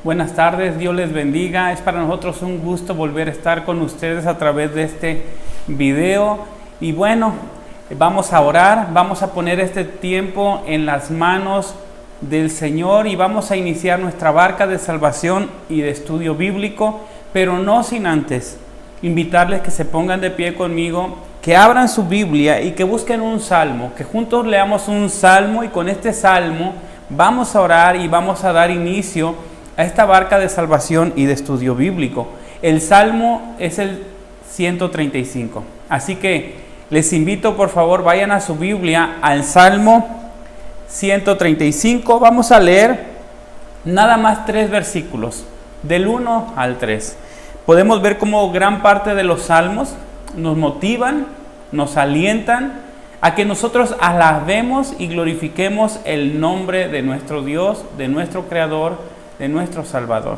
Buenas tardes, Dios les bendiga. Es para nosotros un gusto volver a estar con ustedes a través de este video. Y bueno, vamos a orar, vamos a poner este tiempo en las manos del Señor y vamos a iniciar nuestra barca de salvación y de estudio bíblico, pero no sin antes invitarles que se pongan de pie conmigo, que abran su Biblia y que busquen un salmo, que juntos leamos un salmo y con este salmo vamos a orar y vamos a dar inicio a esta barca de salvación y de estudio bíblico. El salmo es el 135. Así que les invito, por favor, vayan a su Biblia al salmo 135. Vamos a leer nada más 3 versículos, del 1 al 3. Podemos ver cómo gran parte de los salmos nos motivan, nos alientan a que nosotros alabemos y glorifiquemos el nombre de nuestro Dios, de nuestro Creador, de nuestro Salvador.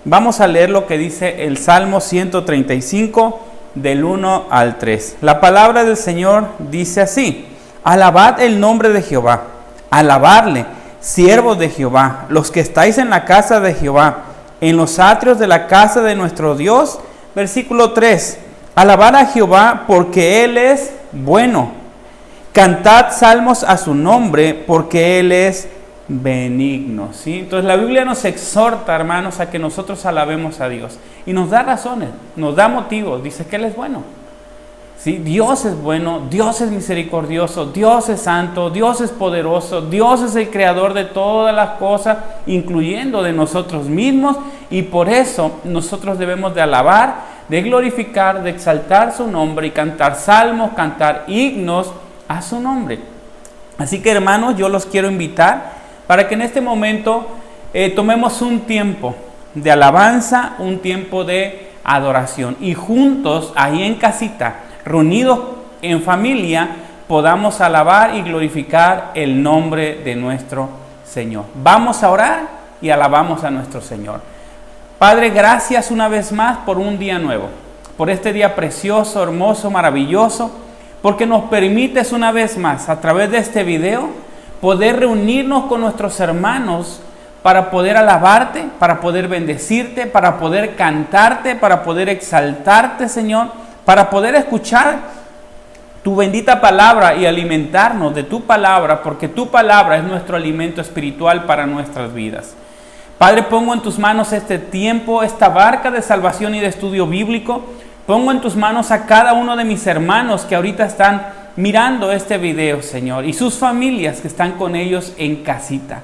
Vamos a leer lo que dice el Salmo 135 del 1 al 3. La palabra del Señor dice así: alabad el nombre de Jehová, alabadle, siervos de Jehová, los que estáis en la casa de Jehová, en los atrios de la casa de nuestro Dios. Versículo 3: alabad a Jehová porque Él es bueno, cantad salmos a su nombre porque Él es benigno. ¿Sí? Entonces la Biblia nos exhorta, hermanos, a que nosotros alabemos a Dios y nos da razones, nos da motivos. Dice que Él es bueno. ¿Sí? Dios es bueno, Dios es misericordioso, Dios es santo, Dios es poderoso, Dios es el creador de todas las cosas, incluyendo de nosotros mismos, y por eso nosotros debemos de alabar, de glorificar, de exaltar su nombre y cantar salmos, cantar himnos a su nombre. Así que, hermanos, yo los quiero invitar para que en este momento tomemos un tiempo de alabanza, un tiempo de adoración y juntos, ahí en casita, reunidos en familia, podamos alabar y glorificar el nombre de nuestro Señor. Vamos a orar y alabamos a nuestro Señor. Padre, gracias una vez más por un día nuevo, por este día precioso, hermoso, maravilloso, porque nos permites una vez más, a través de este video, poder reunirnos con nuestros hermanos para poder alabarte, para poder bendecirte, para poder cantarte, para poder exaltarte, Señor, para poder escuchar tu bendita palabra y alimentarnos de tu palabra, porque tu palabra es nuestro alimento espiritual para nuestras vidas. Padre, pongo en tus manos este tiempo, esta barca de salvación y de estudio bíblico. Pongo en tus manos a cada uno de mis hermanos que ahorita están mirando este video, Señor, y sus familias que están con ellos en casita.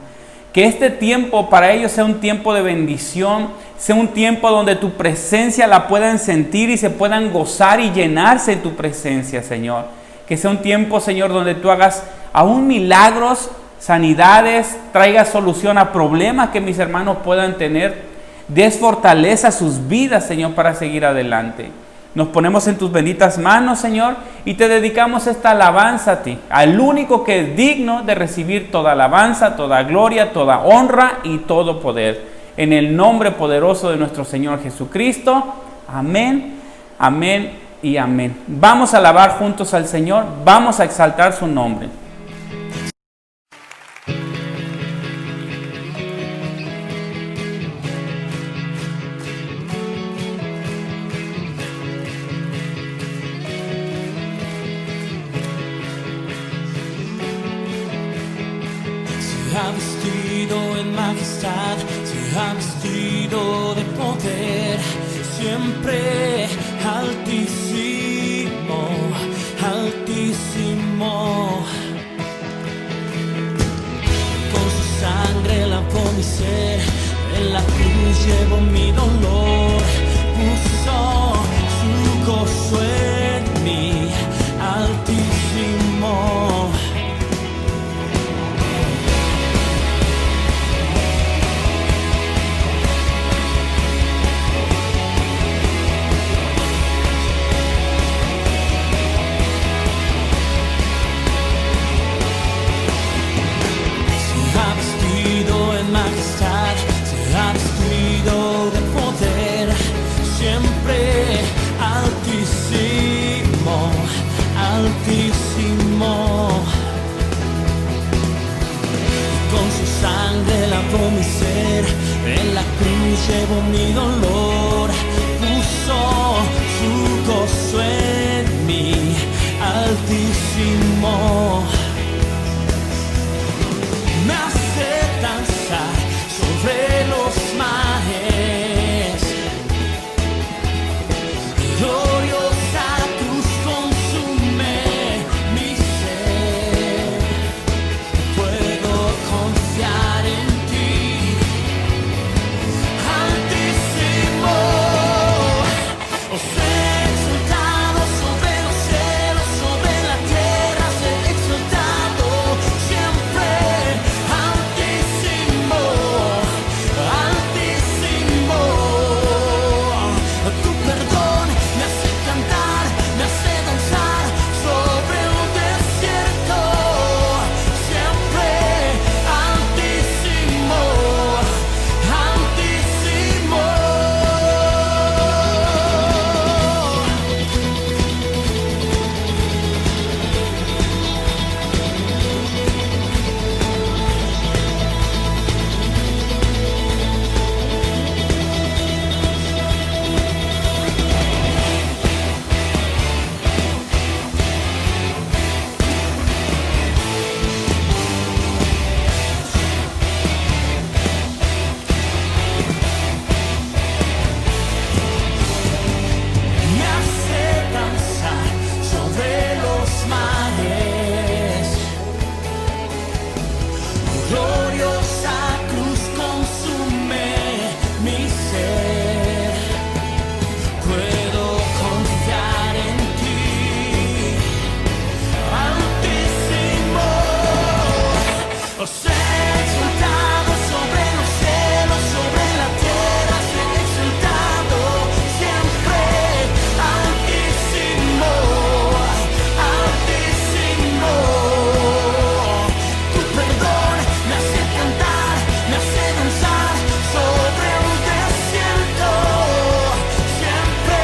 Que este tiempo para ellos sea un tiempo de bendición, sea un tiempo donde tu presencia la puedan sentir y se puedan gozar y llenarse en tu presencia, Señor. Que sea un tiempo, Señor, donde tú hagas aún milagros, sanidades, traigas solución a problemas que mis hermanos puedan tener, des fortaleza a sus vidas, Señor, para seguir adelante. Nos ponemos en tus benditas manos, Señor, y te dedicamos esta alabanza a ti, al único que es digno de recibir toda alabanza, toda gloria, toda honra y todo poder. En el nombre poderoso de nuestro Señor Jesucristo. Amén, amén y amén. Vamos a alabar juntos al Señor, vamos a exaltar su nombre. Se ha vestido en majestad, se ha vestido de poder, siempre altísimo, altísimo. Con su sangre lavó mi ser, en la cruz llevó mi dolor, puso su gozo en mí, altísimo. Con su sangre lavó mi ser, en la cruz llevo mi dolor, puso su gozo en mí, Altísimo. Me hace danzar sobre los mares, gloriosa cruz consume mi ser. Puedo confiar en ti, Altísimo. Os he exaltado sobre los cielos, sobre la tierra, os he exaltado siempre, Altísimo, Altísimo. Tu perdón me hace cantar, me hace danzar sobre un desierto, siempre, Altísimo, Altísimo. Me hace danzar sobre los mares, gloriosa cruz consume mi ser. Puedo confiar en ti, Altísimo. Os he exaltado sobre los cielos, sobre la tierra, os he exaltado siempre, Altísimo, Altísimo. Tu perdón me hace cantar, me hace danzar sobre un desierto, siempre,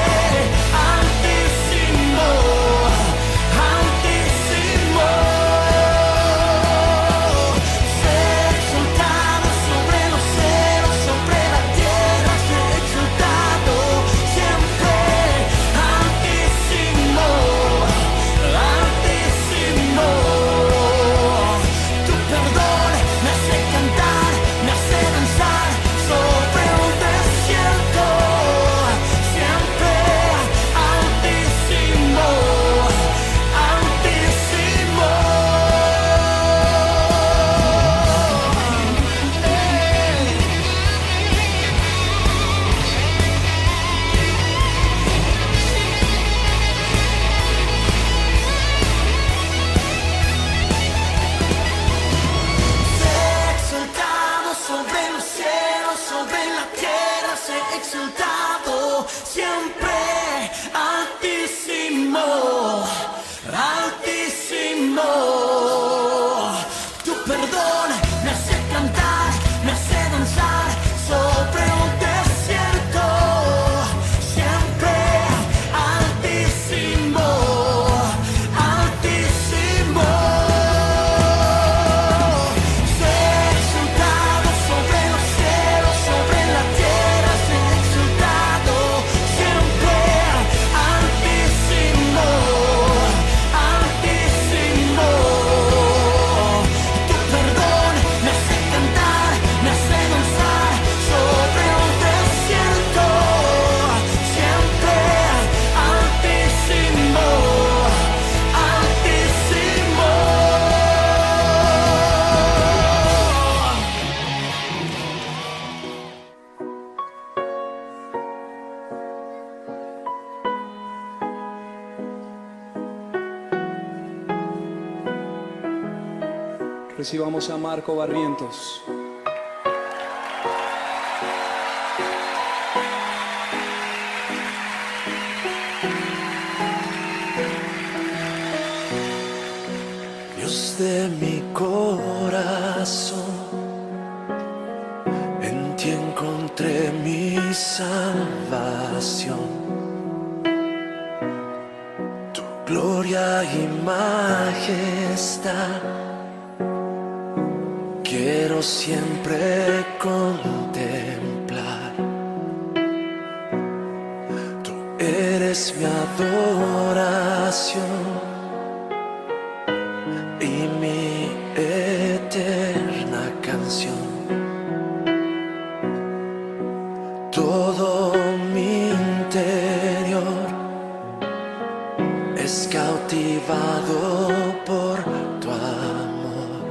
Altísimo, Altísimo. Sé exaltado sobre los cielos, sobre la tierra, sé exaltado siempre, Altísimo, Altísimo. Tu perdón me hace cantar, me hace danzar sobre un desierto, siempre, Altísimo, Altísimo. Sé exaltado sobre los cielos, sobre la tierra, sé exaltado siempre, Altísimo, Altísimo. Tu perdón me hace cantar, me hace danzar sobre un desierto, siempre, Altísimo, Altísimo. Sé exaltado sobre los cielos, sobre la tierra, sé exaltado siempre, Altísimo, Altísimo. Tu perdón me hace cantar, me hace danzar sobre un desierto, siempre, Altísimo, Altísimo. Recibamos a Marco Barrientos. Dios de mi corazón, en ti encontré mi salvación. Tu gloria y majestad quiero siempre contemplar. eres mi adoración y mi eterna canción. Todo mi interior es cautivado por tu amor.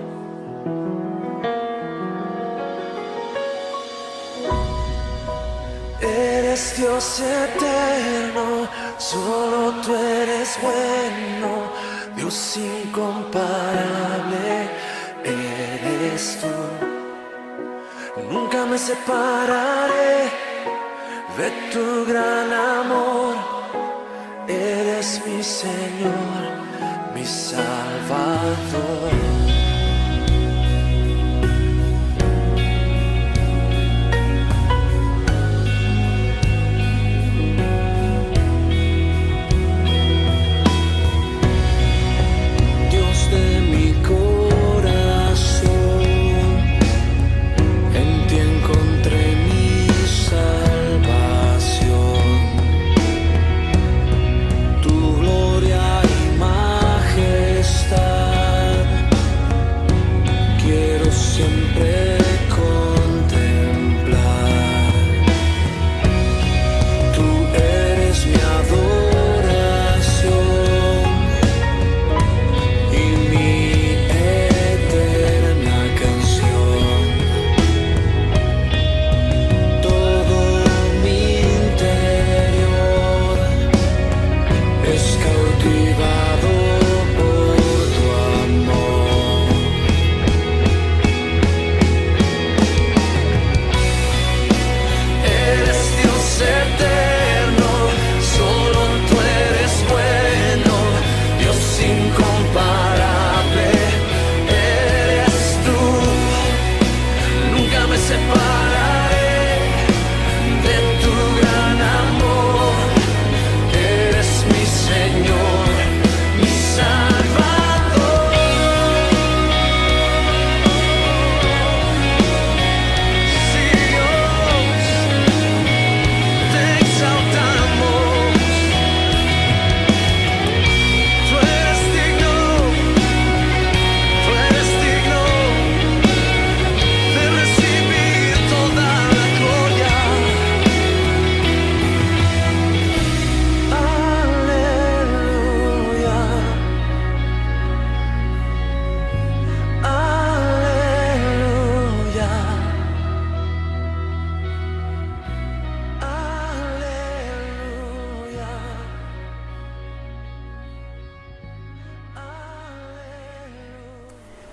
Eres Dios eterno, solo tú eres bueno, Dios incomparable eres tú. Nunca me separaré de tu gran amor. Eres mi Señor, mi Salvador.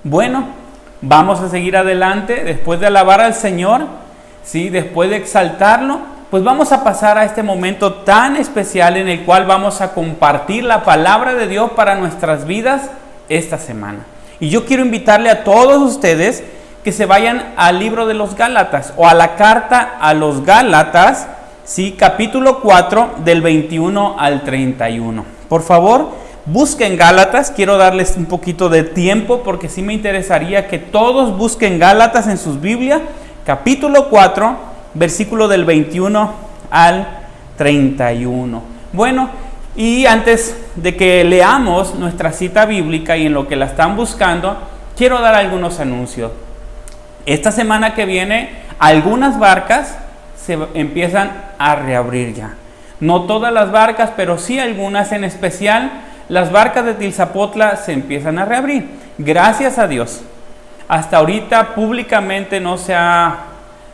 Bueno, vamos a seguir adelante. Después de alabar al Señor, ¿sí? Después de exaltarlo, pues vamos a pasar a este momento tan especial en el cual vamos a compartir la palabra de Dios para nuestras vidas esta semana. Y yo quiero invitarle a todos ustedes que se vayan al libro de los Gálatas o a la carta a los Gálatas, ¿sí? Capítulo 4 del 21 al 31. Por favor, busquen Gálatas. Quiero darles un poquito de tiempo porque sí me interesaría que todos busquen Gálatas en sus Biblias, capítulo 4, versículo del 21 al 31. Bueno, y antes de que leamos nuestra cita bíblica y en lo que la están buscando, quiero dar algunos anuncios. Esta semana que viene, algunas barcas se empiezan a reabrir ya. No todas las barcas, pero sí algunas, en especial las barcas de Tilzapotla se empiezan a reabrir. Gracias a Dios. Hasta ahorita públicamente no se ha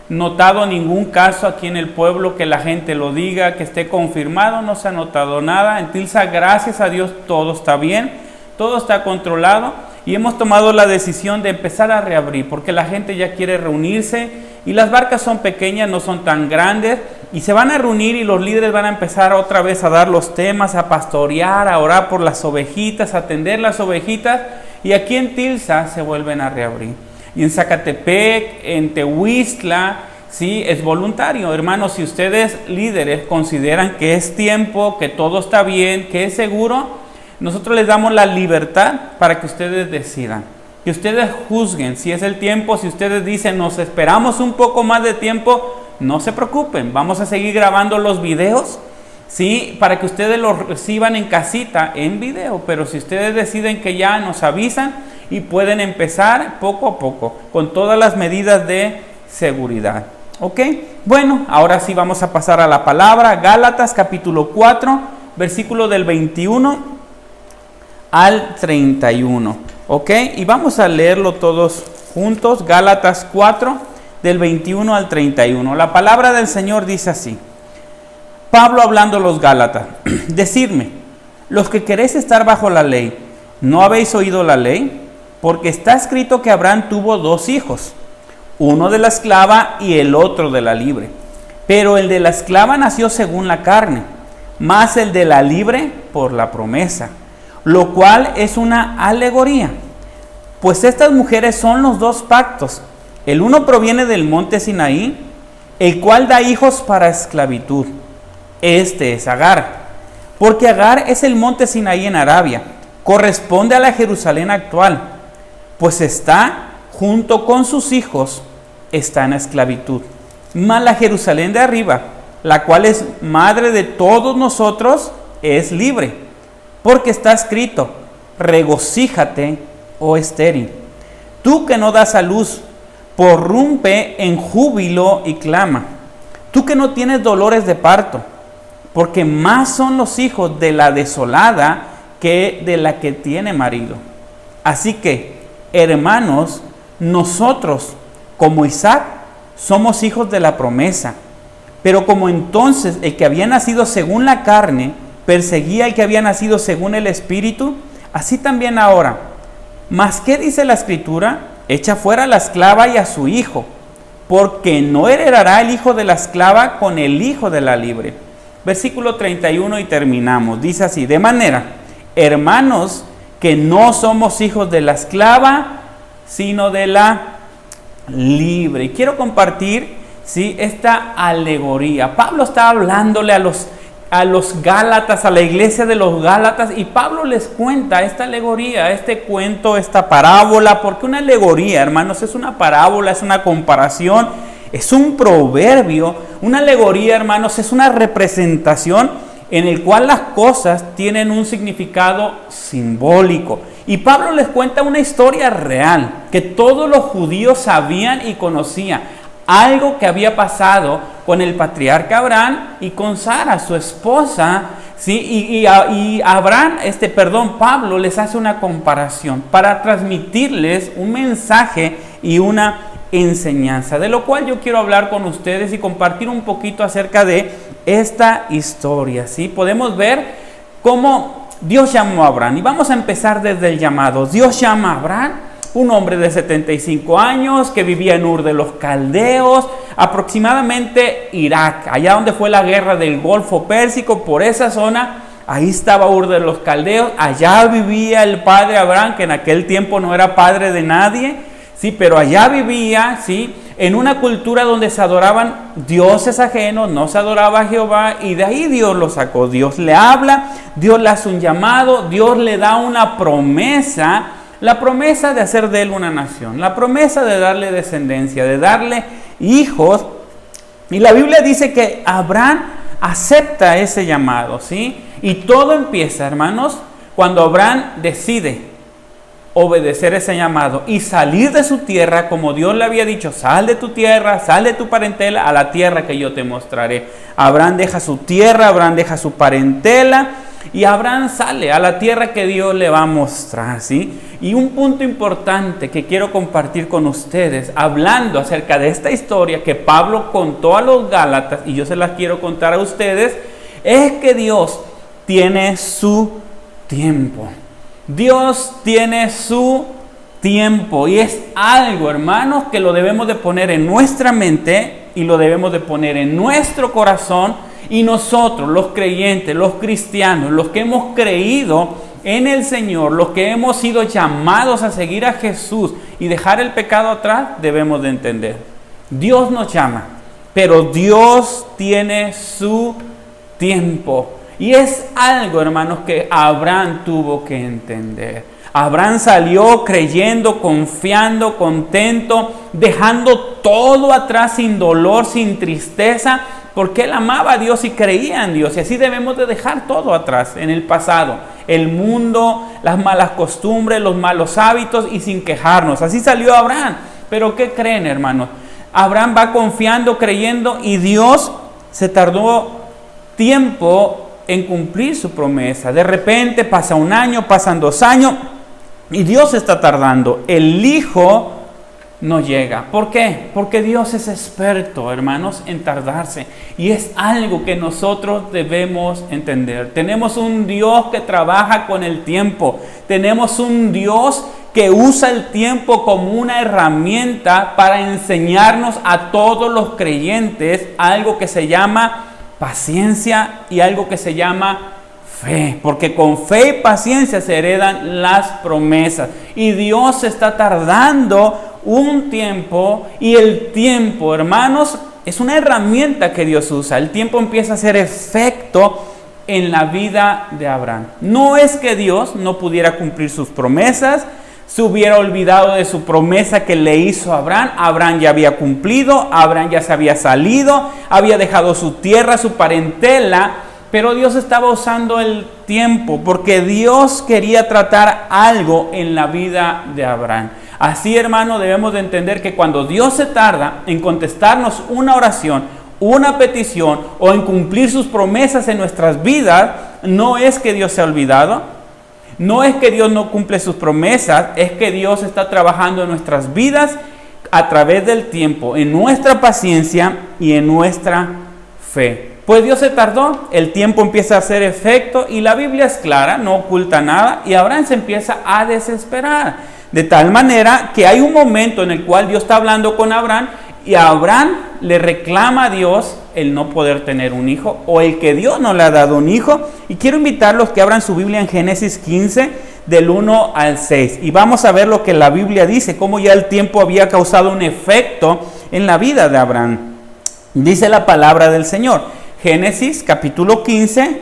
notado ningún caso aquí en el pueblo que la gente lo diga, que esté confirmado. No se ha notado nada. En Tilza, gracias a Dios, todo está bien, todo está controlado y hemos tomado la decisión de empezar a reabrir porque la gente ya quiere reunirse y las barcas son pequeñas, no son tan grandes y se van a reunir y los líderes van a empezar otra vez a dar los temas, a pastorear, a orar por las ovejitas, a atender las ovejitas, y aquí en Tilza se vuelven a reabrir. Y en Zacatepec, en Tehuistla, sí, es voluntario. Hermanos, si ustedes líderes consideran que es tiempo, que todo está bien, que es seguro, nosotros les damos la libertad para que ustedes decidan. Que ustedes juzguen si es el tiempo. Si ustedes dicen nos esperamos un poco más de tiempo, no se preocupen, vamos a seguir grabando los videos ¿sí? Para que ustedes lo reciban en casita, en video. Pero si ustedes deciden que ya, nos avisan y pueden empezar poco a poco, con todas las medidas de seguridad. ¿Ok? Bueno, ahora sí vamos a pasar a la palabra. Gálatas capítulo 4, versículo del 21 al 31. ¿Ok? Y vamos a leerlo todos juntos. Gálatas 4, del 21 al 31. La palabra del Señor dice así. Pablo hablando a los Gálatas. Decidme, los que queréis estar bajo la ley, ¿no habéis oído la ley? Porque está escrito que Abraham tuvo 2 hijos, uno de la esclava y el otro de la libre. Pero el de la esclava nació según la carne, más el de la libre por la promesa, lo cual es una alegoría. Pues estas mujeres son los 2 pactos. El uno proviene del monte Sinaí, el cual da hijos para esclavitud. Este es Agar, porque Agar es el monte Sinaí en Arabia, corresponde a la Jerusalén actual, pues está junto con sus hijos, está en esclavitud. Mas la Jerusalén de arriba, la cual es madre de todos nosotros, es libre, porque está escrito, regocíjate, oh estéril, tú que no das a luz, porrumpe en júbilo y clama, tú que no tienes dolores de parto, porque más son los hijos de la desolada que de la que tiene marido. Así que, hermanos, nosotros, como Isaac, somos hijos de la promesa. Pero como entonces el que había nacido según la carne perseguía al que había nacido según el Espíritu, así también ahora. ¿Mas qué dice la Escritura? Echa fuera a la esclava y a su hijo, porque no heredará el hijo de la esclava con el hijo de la libre. Versículo 31 y terminamos. Dice así, de manera, hermanos, que no somos hijos de la esclava, sino de la libre. Y quiero compartir, ¿sí?, esta alegoría. Pablo está hablándole a los Gálatas, a la iglesia de los Gálatas, y Pablo les cuenta esta alegoría, este cuento, esta parábola, porque una alegoría, hermanos, es una parábola, es una comparación, es un proverbio. Una alegoría, hermanos, es una representación en el cual las cosas tienen un significado simbólico. Y Pablo les cuenta una historia real que todos los judíos sabían y conocían. Algo que había pasado con el patriarca Abraham y con Sara, su esposa, ¿sí? Y Pablo les hace una comparación para transmitirles un mensaje y una enseñanza, de lo cual yo quiero hablar con ustedes y compartir un poquito acerca de esta historia, ¿sí? Podemos ver cómo Dios llamó a Abraham, y vamos a empezar desde el llamado. Dios llama a Abraham, un hombre de 75 años que vivía en Ur de los Caldeos, aproximadamente Irak, allá donde fue la guerra del Golfo Pérsico, por esa zona. Ahí estaba Ur de los Caldeos, allá vivía el padre Abraham, que en aquel tiempo no era padre de nadie, sí, pero allá vivía, sí, en una cultura donde se adoraban dioses ajenos, no se adoraba a Jehová, y de ahí Dios lo sacó. Dios le habla, Dios le hace un llamado, Dios le da una promesa, la promesa de hacer de él una nación, la promesa de darle descendencia, de darle hijos. Y la Biblia dice que Abraham acepta ese llamado, ¿sí? Y todo empieza, hermanos, cuando Abraham decide obedecer ese llamado y salir de su tierra, como Dios le había dicho, sal de tu tierra, sal de tu parentela a la tierra que yo te mostraré. Abraham deja su tierra, Abraham deja su parentela y Abraham sale a la tierra que Dios le va a mostrar, ¿sí? Y un punto importante que quiero compartir con ustedes, hablando acerca de esta historia que Pablo contó a los Gálatas, y yo se las quiero contar a ustedes, es que Dios tiene su tiempo. Dios tiene su tiempo, y es algo, hermanos, que lo debemos de poner en nuestra mente y lo debemos de poner en nuestro corazón. Y nosotros, los creyentes, los cristianos, los que hemos creído en el Señor, los que hemos sido llamados a seguir a Jesús y dejar el pecado atrás, debemos de entender. Dios nos llama, pero Dios tiene su tiempo. Y es algo, hermanos, que Abraham tuvo que entender. Abraham salió creyendo, confiando, contento, dejando todo atrás sin dolor, sin tristeza, porque él amaba a Dios y creía en Dios. Y así debemos de dejar todo atrás en el pasado, el mundo, las malas costumbres, los malos hábitos, y sin quejarnos. Así salió Abraham. Pero ¿qué creen, hermanos? Abraham va confiando, creyendo, y Dios se tardó tiempo en cumplir su promesa. De repente pasa un año, pasan 2 años, y Dios está tardando. El hijo no llega. ¿Por qué? Porque Dios es experto, hermanos, en tardarse. Y es algo que nosotros debemos entender. Tenemos un Dios que trabaja con el tiempo. Tenemos un Dios que usa el tiempo como una herramienta para enseñarnos a todos los creyentes algo que se llama paciencia y algo que se llama fe, porque con fe y paciencia se heredan las promesas. Y Dios está tardando un tiempo, y el tiempo, hermanos, es una herramienta que Dios usa. El tiempo empieza a hacer efecto en la vida de Abraham. No es que Dios no pudiera cumplir sus promesas, se hubiera olvidado de su promesa que le hizo a Abraham. Abraham ya había cumplido, Abraham ya se había salido, había dejado su tierra, su parentela, pero Dios estaba usando el tiempo porque Dios quería tratar algo en la vida de Abraham. Así, hermano, debemos de entender que cuando Dios se tarda en contestarnos una oración, una petición o en cumplir sus promesas en nuestras vidas, no es que Dios se ha olvidado. No es que Dios no cumple sus promesas, es que Dios está trabajando en nuestras vidas a través del tiempo, en nuestra paciencia y en nuestra fe. Pues Dios se tardó, el tiempo empieza a hacer efecto y la Biblia es clara, no oculta nada, y Abraham se empieza a desesperar. De tal manera que hay un momento en el cual Dios está hablando con Abraham y Abraham le reclama a Dios el no poder tener un hijo o el que Dios no le ha dado un hijo. Y quiero invitarlos que abran su Biblia en Génesis 15 del 1 al 6 y vamos a ver lo que la Biblia dice, cómo ya el tiempo había causado un efecto en la vida de Abraham. Dice la palabra del Señor, Génesis capítulo 15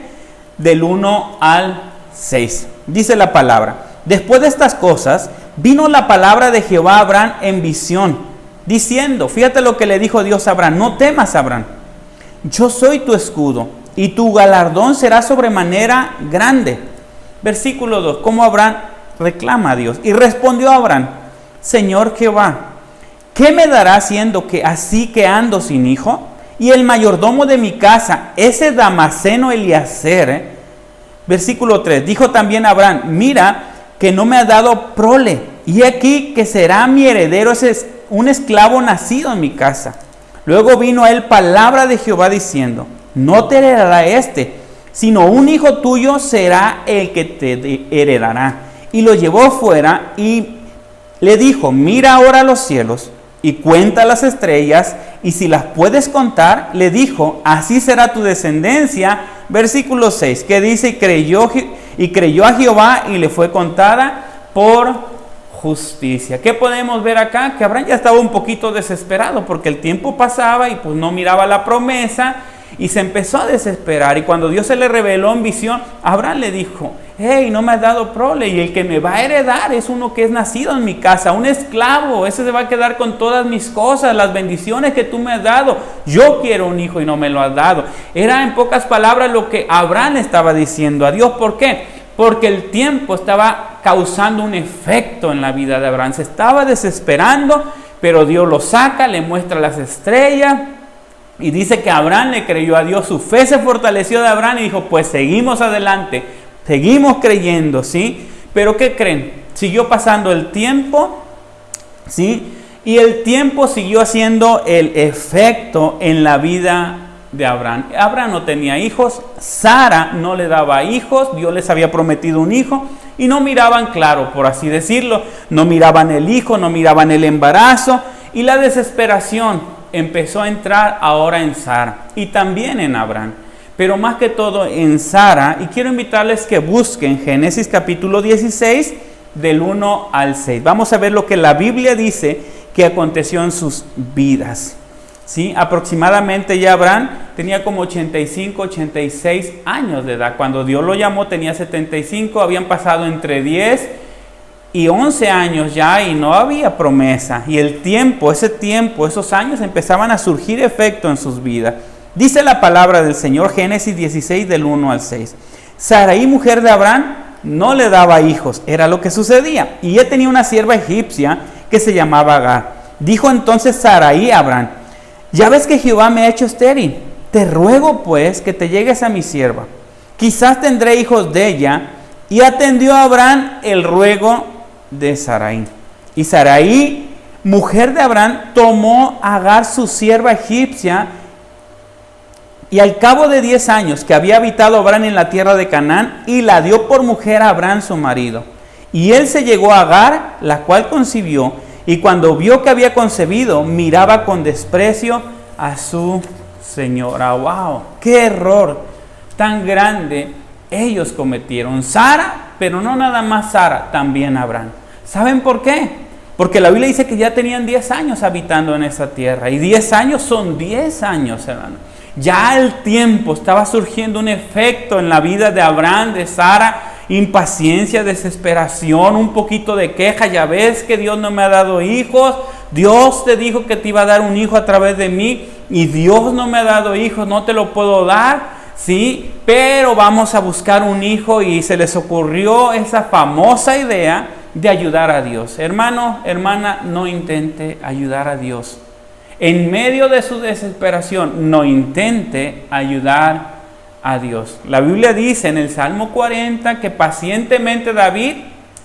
del 1 al 6. Dice la palabra: después de estas cosas vino la palabra de Jehová a Abraham en visión, diciendo, fíjate lo que le dijo Dios a Abraham: no temas, Abraham, yo soy tu escudo y tu galardón será sobremanera grande. Versículo 2, cómo Abraham reclama a Dios. Y respondió Abraham: Señor Jehová, ¿qué me dará siendo que así que ando sin hijo? Y el mayordomo de mi casa, ese Damaseno Eliezer. Versículo 3, dijo también Abraham: mira que no me ha dado prole, y aquí que será mi heredero ese un esclavo nacido en mi casa. Luego vino a él palabra de Jehová diciendo: no te heredará sino un hijo tuyo será el que te heredará. Y lo llevó fuera y le dijo: mira ahora los cielos y cuenta las estrellas, y si las puedes contar, le dijo, así será tu descendencia. Versículo 6, que dice: y creyó a Jehová y le fue contada por justicia. ¿Qué podemos ver acá? Que Abraham ya estaba un poquito desesperado porque el tiempo pasaba y pues no miraba la promesa y se empezó a desesperar. Y cuando Dios se le reveló en visión, Abraham le dijo: hey, no me has dado prole, y el que me va a heredar es uno que es nacido en mi casa, un esclavo, ese se va a quedar con todas mis cosas, las bendiciones que tú me has dado. Yo quiero un hijo y no me lo has dado. Era en pocas palabras lo que Abraham le estaba diciendo a Dios. ¿Por qué? Porque el tiempo estaba causando un efecto en la vida de Abraham. Se estaba desesperando, pero Dios lo saca, le muestra las estrellas. Y dice que Abraham le creyó a Dios, su fe se fortaleció de Abraham y dijo: pues seguimos adelante, seguimos creyendo, ¿sí? Pero ¿qué creen? Siguió pasando el tiempo, ¿sí? Y el tiempo siguió haciendo el efecto en la vida de Abraham. Abraham no tenía hijos, Sara no le daba hijos, Dios les había prometido un hijo y no miraban claro, por así decirlo, no miraban el hijo, no miraban el embarazo, y la desesperación empezó a entrar ahora en Sara y también en Abraham, pero más que todo en Sara. Y quiero invitarles que busquen Génesis capítulo 16 del 1 al 6. Vamos a ver lo que la Biblia dice que aconteció en sus vidas. ¿Sí? Aproximadamente ya Abraham tenía como 85, 86 años de edad. Cuando Dios lo llamó tenía 75, habían pasado entre 10 y 11 años ya y no había promesa. Y el tiempo, esos años empezaban a surgir efecto en sus vidas. Dice la palabra del Señor, Génesis 16 del 1 al 6. Sarai, mujer de Abraham, no le daba hijos, era lo que sucedía. Y ella tenía una sierva egipcia que se llamaba Agar. Dijo entonces Sarai a Abraham: ya ves que Jehová me ha hecho estéril, te ruego pues que te llegues a mi sierva, quizás tendré hijos de ella. Y atendió a Abraham el ruego de Sarai. Y Sarai, mujer de Abraham, tomó a Agar su sierva egipcia, y al cabo de 10 años que había habitado Abraham en la tierra de Canaán, y la dio por mujer a Abraham su marido. Y él se llegó a Agar, la cual concibió, y cuando vio que había concebido, miraba con desprecio a su señora. ¡Wow! ¡Qué error tan grande ellos cometieron! Sara, pero no nada más Sara, también Abraham. ¿Saben por qué? Porque la Biblia dice que ya tenían 10 años habitando en esa tierra. Y 10 años son 10 años, hermano. Ya el tiempo estaba surgiendo un efecto en la vida de Abraham, de Sara. Impaciencia, desesperación, un poquito de queja. Ya ves que Dios no me ha dado hijos. Dios te dijo que te iba a dar un hijo a través de mí, y Dios no me ha dado hijos, no te lo puedo dar, ¿sí? Pero vamos a buscar un hijo, y se les ocurrió esa famosa idea de ayudar a Dios. Hermano, hermana, no intente ayudar a Dios. En medio de su desesperación, no intente ayudar a Dios. La Biblia dice en el Salmo 40 que pacientemente David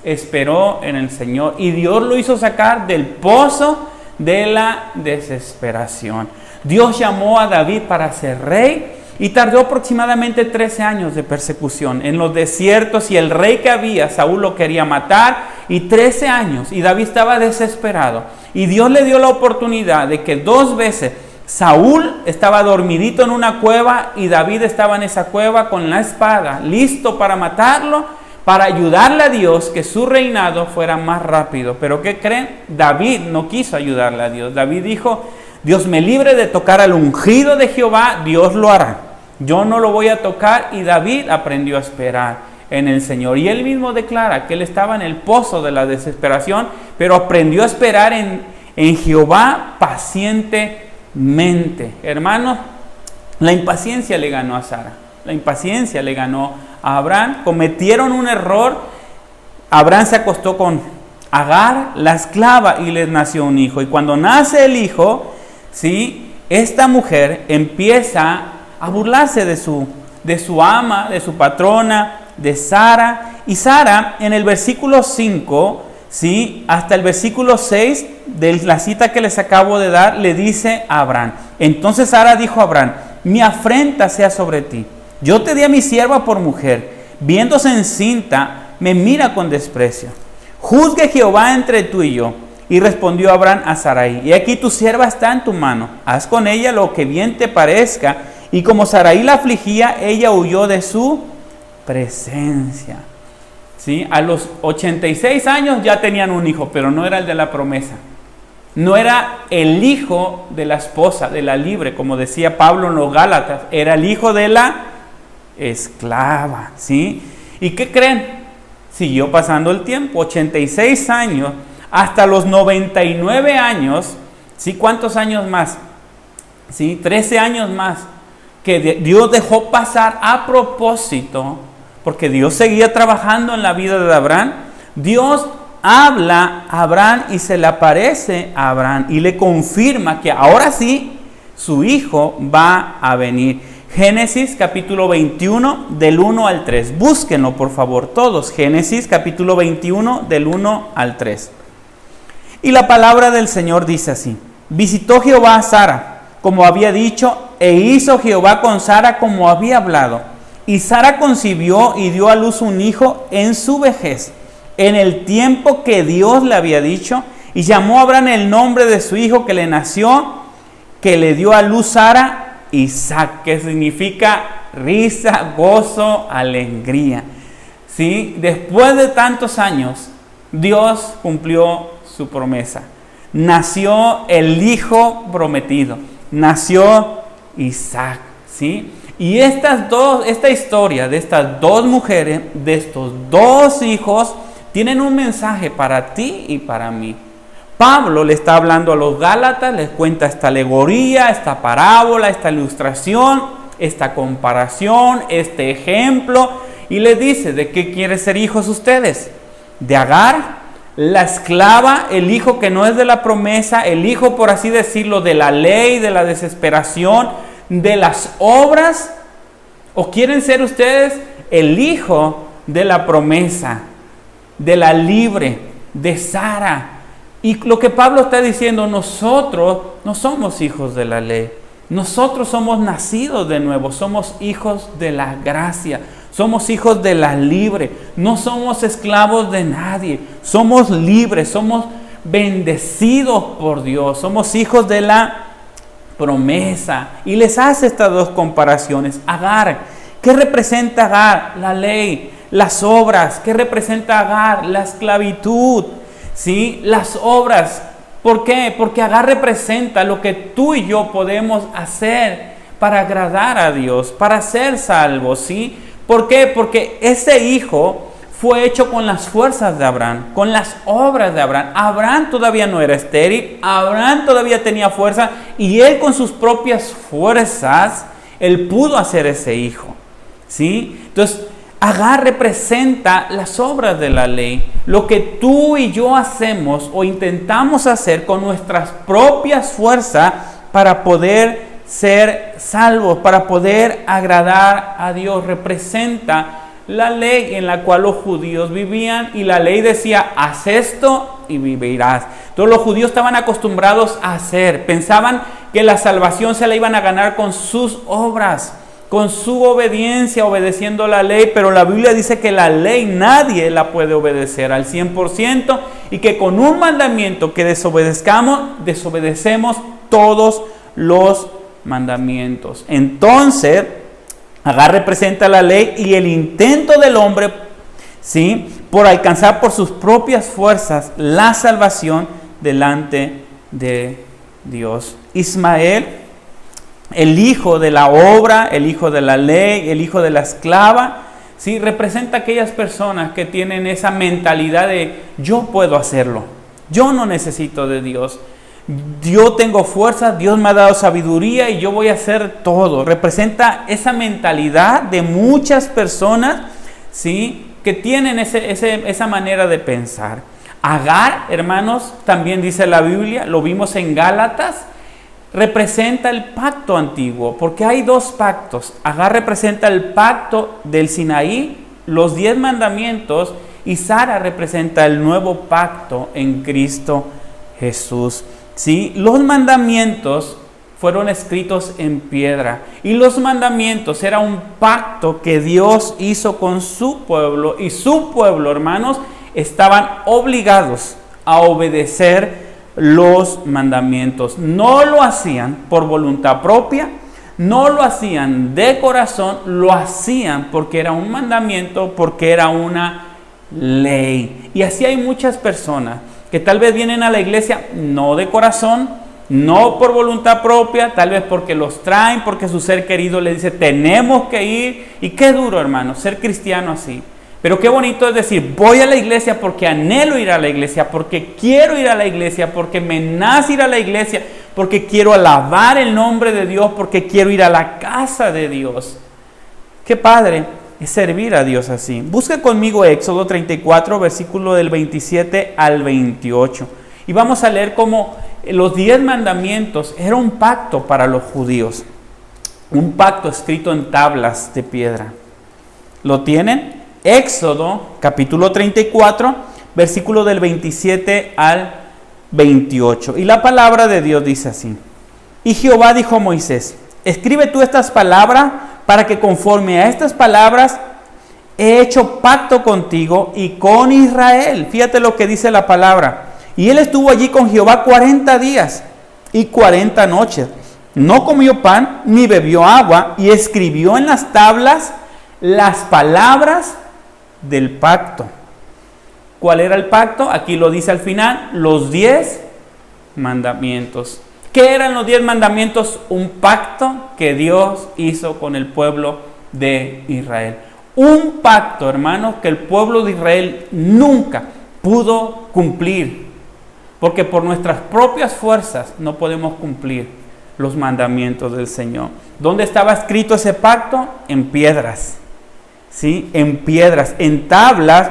esperó en el Señor, y Dios lo hizo sacar del pozo de la desesperación. Dios llamó a David para ser rey, y tardó aproximadamente 13 años de persecución en los desiertos, y el rey que había, Saúl, lo quería matar, y 13 años, y David estaba desesperado, y Dios le dio la oportunidad de que 2 veces Saúl estaba dormidito en una cueva, y David estaba en esa cueva con la espada, listo para matarlo, para ayudarle a Dios que su reinado fuera más rápido. Pero ¿qué creen? David no quiso ayudarle a Dios. David dijo: Dios me libre de tocar al ungido de Jehová, Dios lo hará. Yo no lo voy a tocar. Y David aprendió a esperar en el Señor. Y él mismo declara que él estaba en el pozo de la desesperación, pero aprendió a esperar en Jehová pacientemente. Hermanos, la impaciencia le ganó a Sara. La impaciencia le ganó a Abraham. Cometieron un error. Abraham se acostó con Agar, la esclava, y les nació un hijo. Y cuando nace el hijo, ¿sí?, esta mujer empieza a burlarse de su ama, de su patrona, de Sara. Y Sara, en el versículo 5, ¿sí?, hasta el versículo 6 de la cita que les acabo de dar, le dice a Abraham: entonces Sara dijo a Abraham: mi afrenta sea sobre ti. Yo te di a mi sierva por mujer. Viéndose encinta, me mira con desprecio. Juzgue Jehová entre tú y yo. Y respondió Abraham a Sarai: y aquí tu sierva está en tu mano. Haz con ella lo que bien te parezca. Y como Sarai la afligía, ella huyó de su presencia. ¿Sí? A los 86 años ya tenían un hijo, pero no era el de la promesa. No era el hijo de la esposa, de la libre, como decía Pablo en los Gálatas. Era el hijo de la esclava, ¿sí? ¿Y qué creen? Siguió pasando el tiempo, 86 años, hasta los 99 años, ¿sí? ¿Cuántos años más? ¿Sí? 13 años más, que Dios dejó pasar a propósito, porque Dios seguía trabajando en la vida de Abraham. Dios habla a Abraham y se le aparece a Abraham y le confirma que ahora sí su hijo va a venir. Génesis capítulo 21 del 1 al 3. Búsquenlo por favor todos. Génesis capítulo 21 del 1 al 3. Y la palabra del Señor dice así: visitó Jehová a Sara como había dicho, e hizo Jehová con Sara como había hablado. Y Sara concibió y dio a luz un hijo en su vejez, en el tiempo que Dios le había dicho, y llamó a Abraham el nombre de su hijo que le nació, que le dio a luz Sara, Isaac, que significa risa, gozo, alegría. ¿Sí? Después de tantos años, Dios cumplió su promesa. Nació el hijo prometido, nació Isaac. ¿Sí? Y esta historia de estas dos mujeres, de estos dos hijos, tienen un mensaje para ti y para mí. Pablo le está hablando a los Gálatas, les cuenta esta alegoría, esta parábola, esta ilustración, esta comparación, este ejemplo, y les dice: ¿de qué quieren ser hijos ustedes? ¿De Agar, la esclava, el hijo que no es de la promesa, el hijo, por así decirlo, de la ley, de la desesperación, de las obras? ¿O quieren ser ustedes el hijo de la promesa, de la libre, de Sara? Y lo que Pablo está diciendo, nosotros no somos hijos de la ley. Nosotros somos nacidos de nuevo, somos hijos de la gracia, somos hijos de la libre, no somos esclavos de nadie, somos libres, somos bendecidos por Dios, somos hijos de la promesa. Y les hace estas dos comparaciones. Agar, ¿qué representa Agar? La ley, las obras. ¿Qué representa Agar? La esclavitud, ¿sí? Las obras. ¿Por qué? Porque Agar representa lo que tú y yo podemos hacer para agradar a Dios, para ser salvos, ¿sí? ¿Por qué? Porque ese hijo fue hecho con las fuerzas de Abraham, con las obras de Abraham. Abraham todavía no era estéril, Abraham todavía tenía fuerza, y él con sus propias fuerzas, él pudo hacer ese hijo, ¿sí? Entonces, Agar representa las obras de la ley, lo que tú y yo hacemos o intentamos hacer con nuestras propias fuerzas para poder ser salvos, para poder agradar a Dios. Representa la ley en la cual los judíos vivían, y la ley decía: haz esto y vivirás. Todos los judíos estaban acostumbrados a hacer, pensaban que la salvación se la iban a ganar con sus obras, con su obediencia, obedeciendo la ley, pero la Biblia dice que la ley nadie la puede obedecer al 100%, y que con un mandamiento que desobedecemos todos los mandamientos. Entonces, Agar representa la ley y el intento del hombre, ¿sí?, por alcanzar por sus propias fuerzas la salvación delante de Dios. Ismael, el hijo de la obra, el hijo de la ley, el hijo de la esclava, ¿sí?, representa a aquellas personas que tienen esa mentalidad de: yo puedo hacerlo, yo no necesito de Dios, yo tengo fuerza, Dios me ha dado sabiduría y yo voy a hacer todo. Representa esa mentalidad de muchas personas, ¿sí?, que tienen esa manera de pensar. Agar, hermanos, también dice la Biblia, lo vimos en Gálatas, representa el pacto antiguo, porque hay dos pactos. Agar representa el pacto del Sinaí, los 10 mandamientos, y Sara representa el nuevo pacto en Cristo Jesús. ¿Sí? Los mandamientos fueron escritos en piedra, y los mandamientos era un pacto que Dios hizo con su pueblo, y su pueblo, hermanos, estaban obligados a obedecer los mandamientos. No lo hacían por voluntad propia, no lo hacían de corazón, lo hacían porque era un mandamiento, porque era una ley. Y así hay muchas personas que tal vez vienen a la iglesia no de corazón, no por voluntad propia, tal vez porque los traen, porque su ser querido le dice: tenemos que ir. Y qué duro, hermano, ser cristiano así. Pero qué bonito es decir: voy a la iglesia porque anhelo ir a la iglesia, porque quiero ir a la iglesia, porque me nace ir a la iglesia, porque quiero alabar el nombre de Dios, porque quiero ir a la casa de Dios. Qué padre es servir a Dios así. Busca conmigo Éxodo 34, versículo del 27 al 28. Y vamos a leer cómo los 10 mandamientos era un pacto para los judíos. Un pacto escrito en tablas de piedra. ¿Lo tienen? Éxodo capítulo 34, versículo del 27 al 28. Y la palabra de Dios dice así: y Jehová dijo a Moisés: escribe tú estas palabras, para que conforme a estas palabras he hecho pacto contigo y con Israel. Fíjate lo que dice la palabra. Y él estuvo allí con Jehová 40 días y 40 noches. No comió pan ni bebió agua, y escribió en las tablas las palabras del pacto. ¿Cuál era el pacto? Aquí lo dice al final: los 10 mandamientos. ¿Qué eran los 10 mandamientos? Un pacto que Dios hizo con el pueblo de Israel. Un pacto, hermanos, que el pueblo de Israel nunca pudo cumplir. Porque por nuestras propias fuerzas no podemos cumplir los mandamientos del Señor. ¿Dónde estaba escrito ese pacto? En piedras. ¿Sí? En piedras, en tablas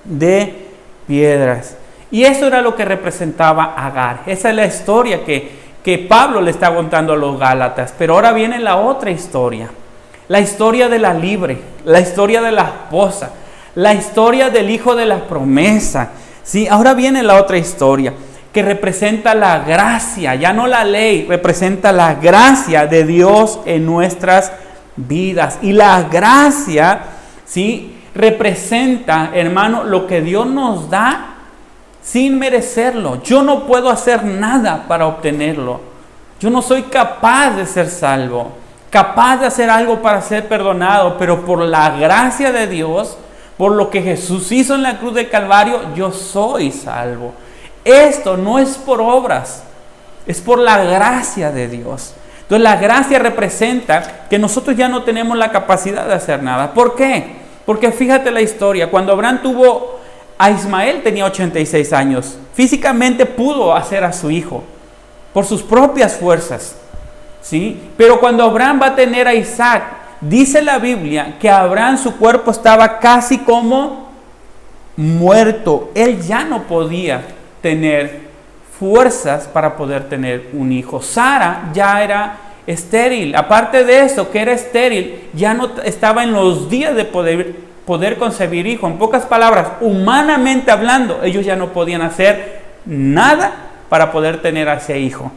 de piedras. Y eso era lo que representaba Agar. Esa es la historia que Pablo le está contando a los Gálatas. Pero ahora viene la otra historia. La historia de la libre, la historia de la esposa, la historia del hijo de la promesa. ¿Sí? Ahora viene la otra historia que representa la gracia, ya no la ley, representa la gracia de Dios en nuestras vidas. Y la gracia, ¿sí?, representa, hermano, lo que Dios nos da sin merecerlo. Yo no puedo hacer nada para obtenerlo. Yo no soy capaz de ser salvo, capaz de hacer algo para ser perdonado, pero por la gracia de Dios, por lo que Jesús hizo en la cruz del Calvario, yo soy salvo. Esto no es por obras, es por la gracia de Dios. Entonces la gracia representa que nosotros ya no tenemos la capacidad de hacer nada. ¿Por qué? Porque fíjate la historia, cuando Abraham tuvo a Ismael tenía 86 años. Físicamente pudo hacer a su hijo por sus propias fuerzas, ¿sí? Pero cuando Abraham va a tener a Isaac, dice la Biblia que Abraham, su cuerpo estaba casi como muerto. Él ya no podía tener fuerzas para poder tener un hijo. Sara ya era estéril. Aparte de eso, que era estéril, ya no estaba en los días de poder concebir hijo. En pocas palabras, humanamente hablando, ellos ya no podían hacer nada para poder tener a ese hijo.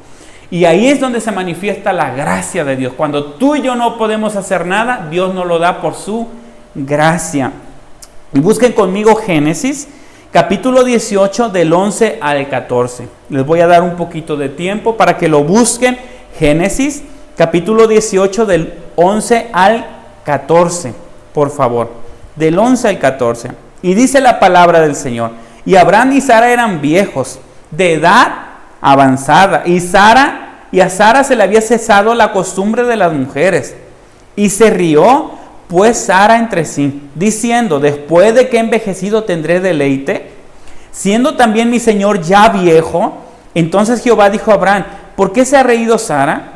Y ahí es donde se manifiesta la gracia de Dios. Cuando tú y yo no podemos hacer nada, Dios nos lo da por su gracia. Y busquen conmigo Génesis, capítulo 18, del 11 al 14. Les voy a dar un poquito de tiempo para que lo busquen. Génesis, capítulo 18, del 11 al 14, por favor. Del 11 al 14. Y dice la palabra del Señor: y Abraham y Sara eran viejos, de edad avanzada, y a Sara se le había cesado la costumbre de las mujeres. Y se rió pues Sara entre sí, diciendo: después de que he envejecido tendré deleite, siendo también mi señor ya viejo. Entonces Jehová dijo a Abraham: ¿por qué se ha reído Sara?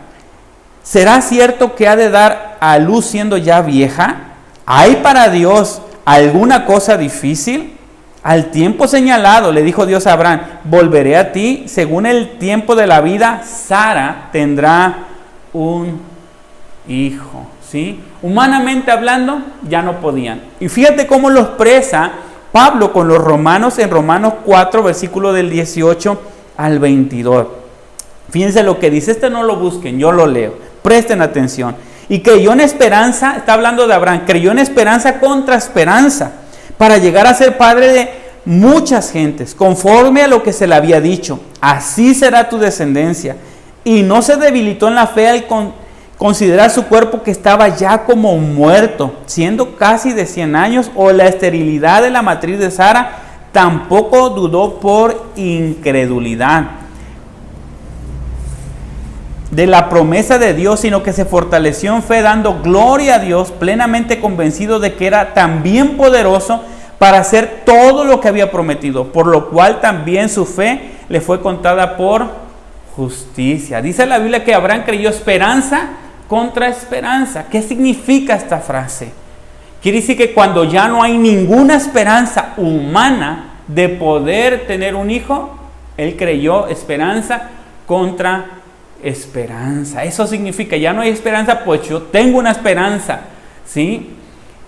¿Será cierto que ha de dar a luz siendo ya vieja? ¿Hay para Dios alguna cosa difícil? Al tiempo señalado, le dijo Dios a Abraham: volveré a ti, según el tiempo de la vida, Sara tendrá un hijo. ¿Sí? Humanamente hablando, ya no podían. Y fíjate cómo lo expresa Pablo con los romanos en Romanos 4, versículo del 18 al 22. Fíjense lo que dice, no lo busquen, yo lo leo. Presten atención. Y creyó en esperanza, está hablando de Abraham, creyó en esperanza contra esperanza, para llegar a ser padre de muchas gentes, conforme a lo que se le había dicho: así será tu descendencia. Y no se debilitó en la fe al considerar su cuerpo, que estaba ya como muerto, siendo casi de 100 años, o la esterilidad de la matriz de Sara, tampoco dudó por incredulidad de la promesa de Dios, sino que se fortaleció en fe, dando gloria a Dios, plenamente convencido de que era también poderoso para hacer todo lo que había prometido, por lo cual también su fe le fue contada por justicia. Dice la Biblia que Abraham creyó esperanza contra esperanza. ¿Qué significa esta frase? Quiere decir que cuando ya no hay ninguna esperanza humana de poder tener un hijo, él creyó esperanza contra esperanza. Eso significa, ya no hay esperanza, pues yo tengo una esperanza, ¿sí?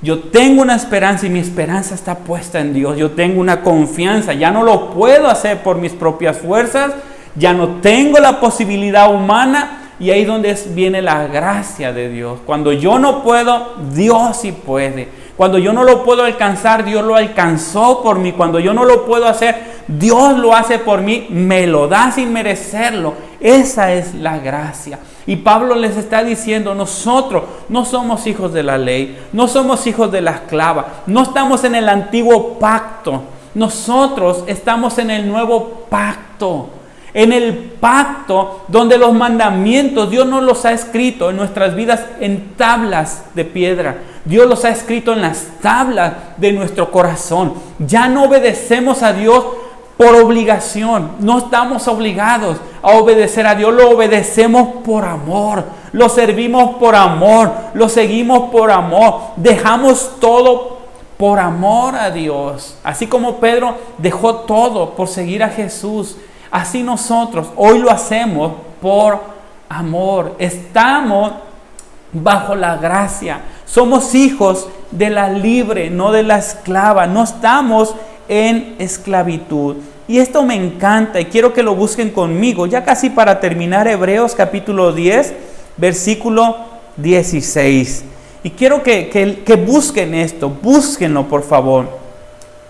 Yo tengo una esperanza y mi esperanza está puesta en Dios. Yo tengo una confianza, ya no lo puedo hacer por mis propias fuerzas, ya no tengo la posibilidad humana. Y ahí es donde viene la gracia de Dios. Cuando yo no puedo, Dios sí puede. Cuando yo no lo puedo alcanzar, Dios lo alcanzó por mí. Cuando yo no lo puedo hacer, Dios lo hace por mí, me lo da sin merecerlo. Esa es la gracia. Y Pablo les está diciendo: nosotros no somos hijos de la ley, no somos hijos de la esclava, no estamos en el antiguo pacto, nosotros estamos en el nuevo pacto. En el pacto donde los mandamientos Dios nos los ha escrito en nuestras vidas en tablas de piedra. Dios los ha escrito en las tablas de nuestro corazón. Ya no obedecemos a Dios por obligación. No estamos obligados a obedecer a Dios. Lo obedecemos por amor. Lo servimos por amor. Lo seguimos por amor. Dejamos todo por amor a Dios. Así como Pedro dejó todo por seguir a Jesús. Así nosotros hoy lo hacemos por amor. Estamos bajo la gracia. Somos hijos de la libre, no de la esclava. No estamos en esclavitud. Y esto me encanta y quiero que lo busquen conmigo. Ya casi para terminar, Hebreos capítulo 10, versículo 16. Y quiero que busquen esto. Búsquenlo, por favor.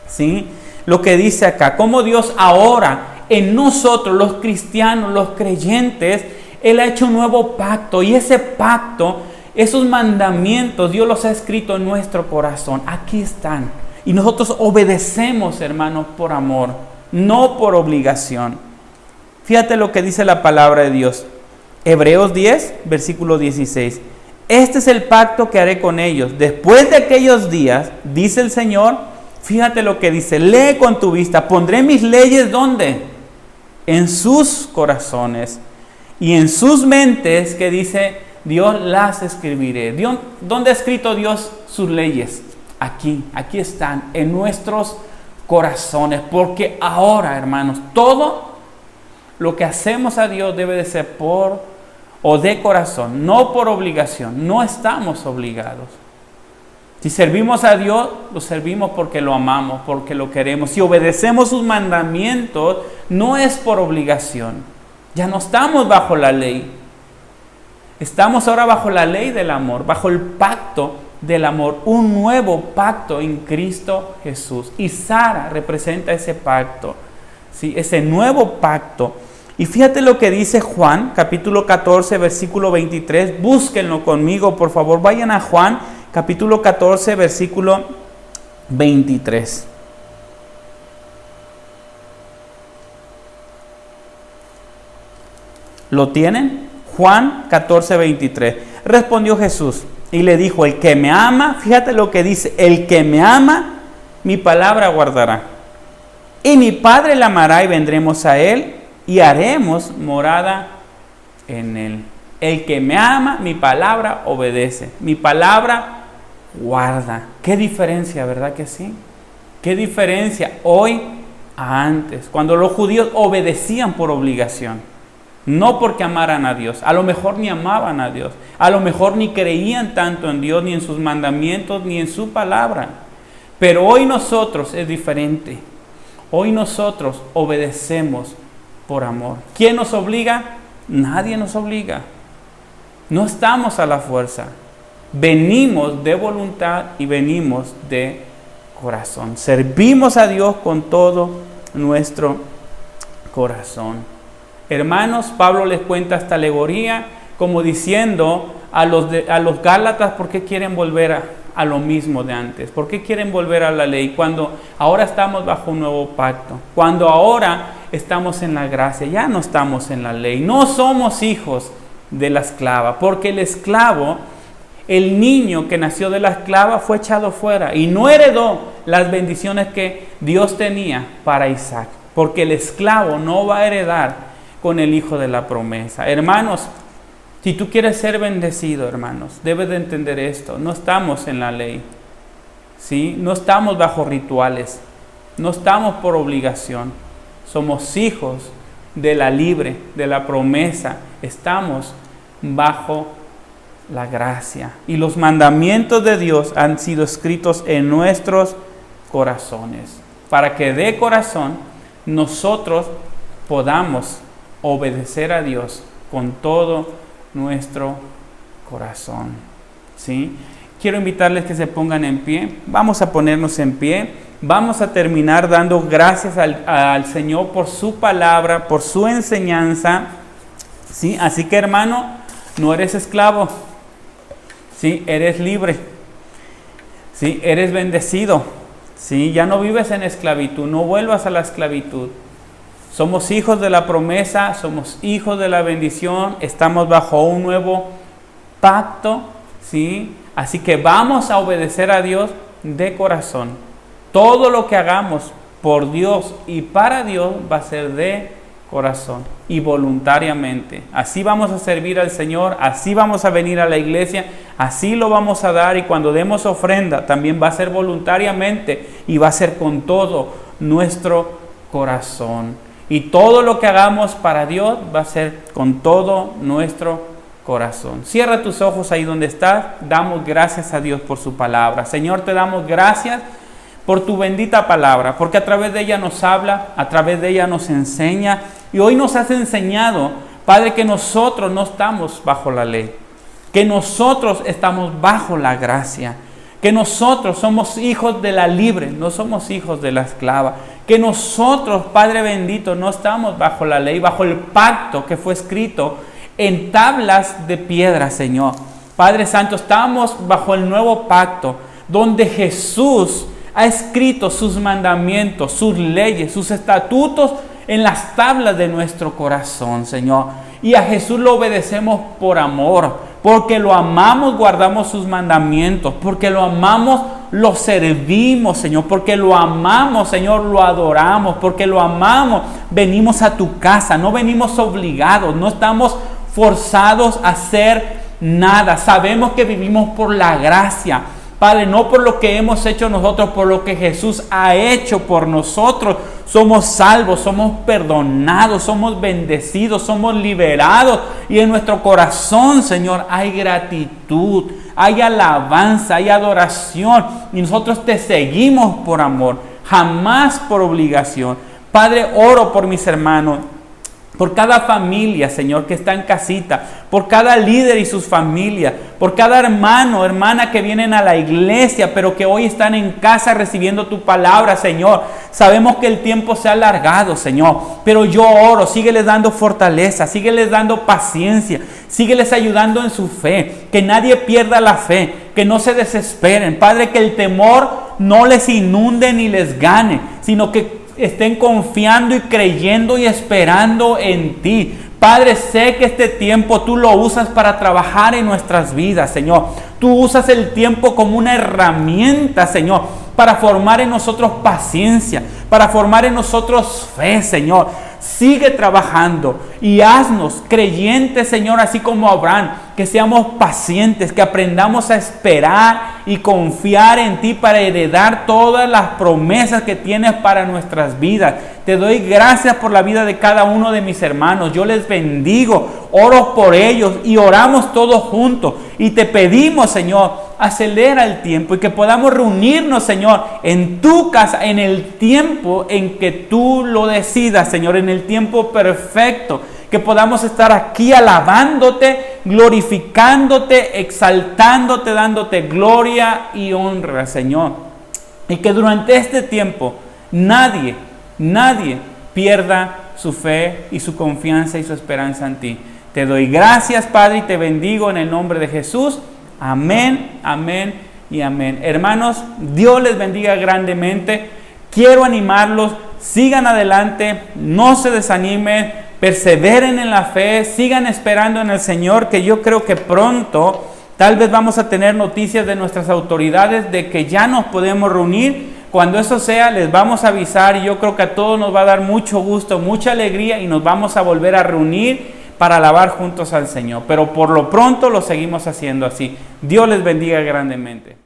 ¿Sí? Lo que dice acá. Cómo Dios ahora en nosotros, los cristianos, los creyentes, Él ha hecho un nuevo pacto. Y ese pacto, esos mandamientos, Dios los ha escrito en nuestro corazón. Aquí están. Y nosotros obedecemos, hermanos, por amor, no por obligación. Fíjate lo que dice la palabra de Dios. Hebreos 10, versículo 16. Este es el pacto que haré con ellos. Después de aquellos días, dice el Señor, fíjate lo que dice, lee con tu vista, pondré mis leyes, ¿dónde? En sus corazones y en sus mentes, que dice Dios, las escribiré. Dios, ¿dónde ha escrito Dios sus leyes? Aquí están, en nuestros corazones. Porque ahora, hermanos, todo lo que hacemos a Dios debe de ser por o de corazón, no por obligación. No estamos obligados. Si servimos a Dios, lo servimos porque lo amamos, porque lo queremos. Si obedecemos sus mandamientos, no es por obligación. Ya no estamos bajo la ley. Estamos ahora bajo la ley del amor, bajo el pacto del amor, un nuevo pacto en Cristo Jesús. Y Sara representa ese pacto, ¿sí? Ese nuevo pacto. Y fíjate lo que dice Juan, capítulo 14, versículo 23. Búsquenlo conmigo, por favor. Vayan a Juan, capítulo 14, versículo 23. ¿Lo tienen? Juan 14, 23. Respondió Jesús y le dijo, el que me ama, fíjate lo que dice, el que me ama, mi palabra guardará. Y mi Padre le amará y vendremos a él y haremos morada en él. El que me ama, mi palabra obedece. Mi palabra guarda. Qué diferencia, ¿verdad que sí? Qué diferencia hoy a antes, cuando los judíos obedecían por obligación. No porque amaran a Dios, a lo mejor ni amaban a Dios, a lo mejor ni creían tanto en Dios, ni en sus mandamientos, ni en su palabra. Pero hoy nosotros es diferente. Hoy nosotros obedecemos por amor. ¿Quién nos obliga? Nadie nos obliga. No estamos a la fuerza. Venimos de voluntad y venimos de corazón. Servimos a Dios con todo nuestro corazón. Hermanos, Pablo les cuenta esta alegoría como diciendo a los Gálatas, ¿por qué quieren volver a lo mismo de antes? ¿Por qué quieren volver a la ley cuando ahora estamos bajo un nuevo pacto? Cuando ahora estamos en la gracia, ya no estamos en la ley. No somos hijos de la esclava, porque el esclavo, el niño que nació de la esclava fue echado fuera y no heredó las bendiciones que Dios tenía para Isaac, porque el esclavo no va a heredar con el hijo de la promesa. Hermanos, si tú quieres ser bendecido, hermanos, debes de entender esto. No estamos en la ley, ¿sí? No estamos bajo rituales, no estamos por obligación. Somos hijos de la libre, de la promesa. Estamos bajo la gracia. Y los mandamientos de Dios han sido escritos en nuestros corazones, para que de corazón nosotros podamos obedecer a Dios con todo nuestro corazón, ¿sí? Quiero invitarles que se pongan en pie. Vamos a ponernos en pie. Vamos a terminar dando gracias al Señor por su palabra, por su enseñanza, ¿sí? Así que, hermano, no eres esclavo, ¿sí? Eres libre, ¿sí? Eres bendecido, ¿sí? Ya no vives en esclavitud, no vuelvas a la esclavitud. Somos hijos de la promesa, somos hijos de la bendición, estamos bajo un nuevo pacto, ¿sí? Así que vamos a obedecer a Dios de corazón. Todo lo que hagamos por Dios y para Dios va a ser de corazón y voluntariamente. Así vamos a servir al Señor, así vamos a venir a la iglesia, así lo vamos a dar, y cuando demos ofrenda también va a ser voluntariamente y va a ser con todo nuestro corazón. Y todo lo que hagamos para Dios va a ser con todo nuestro corazón. Cierra tus ojos ahí donde estás. Damos gracias a Dios por su palabra. Señor, te damos gracias por tu bendita palabra, porque a través de ella nos habla, a través de ella nos enseña, y hoy nos has enseñado, Padre, que nosotros no estamos bajo la ley, que nosotros estamos bajo la gracia, que nosotros somos hijos de la libre, no somos hijos de la esclava, que nosotros, Padre bendito, no estamos bajo la ley, bajo el pacto que fue escrito en tablas de piedra, Señor. Padre Santo, estamos bajo el nuevo pacto, donde Jesús ha escrito sus mandamientos, sus leyes, sus estatutos en las tablas de nuestro corazón, Señor. Y a Jesús lo obedecemos por amor, porque lo amamos, guardamos sus mandamientos, porque lo amamos, lo servimos, Señor, porque lo amamos, Señor, lo adoramos, porque lo amamos, venimos a tu casa, no venimos obligados, no estamos forzados a hacer nada, sabemos que vivimos por la gracia, Padre, no por lo que hemos hecho nosotros, por lo que Jesús ha hecho por nosotros. Somos salvos, somos perdonados, somos bendecidos, somos liberados. Y en nuestro corazón, Señor, hay gratitud, hay alabanza, hay adoración. Y nosotros te seguimos por amor, jamás por obligación. Padre, oro por mis hermanos, por cada familia, Señor, que está en casita, por cada líder y sus familias, por cada hermano, hermana que vienen a la iglesia, pero que hoy están en casa recibiendo tu palabra, Señor. Sabemos que el tiempo se ha alargado, Señor, pero yo oro, sígueles dando fortaleza, sígueles dando paciencia, sígueles ayudando en su fe, que nadie pierda la fe, que no se desesperen, Padre, que el temor no les inunde ni les gane, sino que estén confiando y creyendo y esperando en ti. Padre, sé que este tiempo tú lo usas para trabajar en nuestras vidas, Señor. Tú usas el tiempo como una herramienta, Señor, para formar en nosotros paciencia, para formar en nosotros fe, Señor. Sigue trabajando y haznos creyentes, Señor, así como Abraham, que seamos pacientes, que aprendamos a esperar y confiar en ti para heredar todas las promesas que tienes para nuestras vidas. Te doy gracias por la vida de cada uno de mis hermanos. Yo les bendigo, oro por ellos y oramos todos juntos. Y te pedimos, Señor, acelera el tiempo y que podamos reunirnos, Señor, en tu casa, en el tiempo en que tú lo decidas, Señor, en el tiempo perfecto. Que podamos estar aquí alabándote, glorificándote, exaltándote, dándote gloria y honra, Señor. Y que durante este tiempo nadie pierda su fe y su confianza y su esperanza en ti. Te doy gracias, Padre, y te bendigo en el nombre de Jesús. Amén, amén y amén. Hermanos, Dios les bendiga grandemente. Quiero animarlos, sigan adelante, no se desanimen, perseveren en la fe, sigan esperando en el Señor, que yo creo que pronto tal vez vamos a tener noticias de nuestras autoridades de que ya nos podemos reunir. Cuando eso sea, les vamos a avisar y yo creo que a todos nos va a dar mucho gusto, mucha alegría y nos vamos a volver a reunir para alabar juntos al Señor. Pero por lo pronto lo seguimos haciendo así. Dios les bendiga grandemente.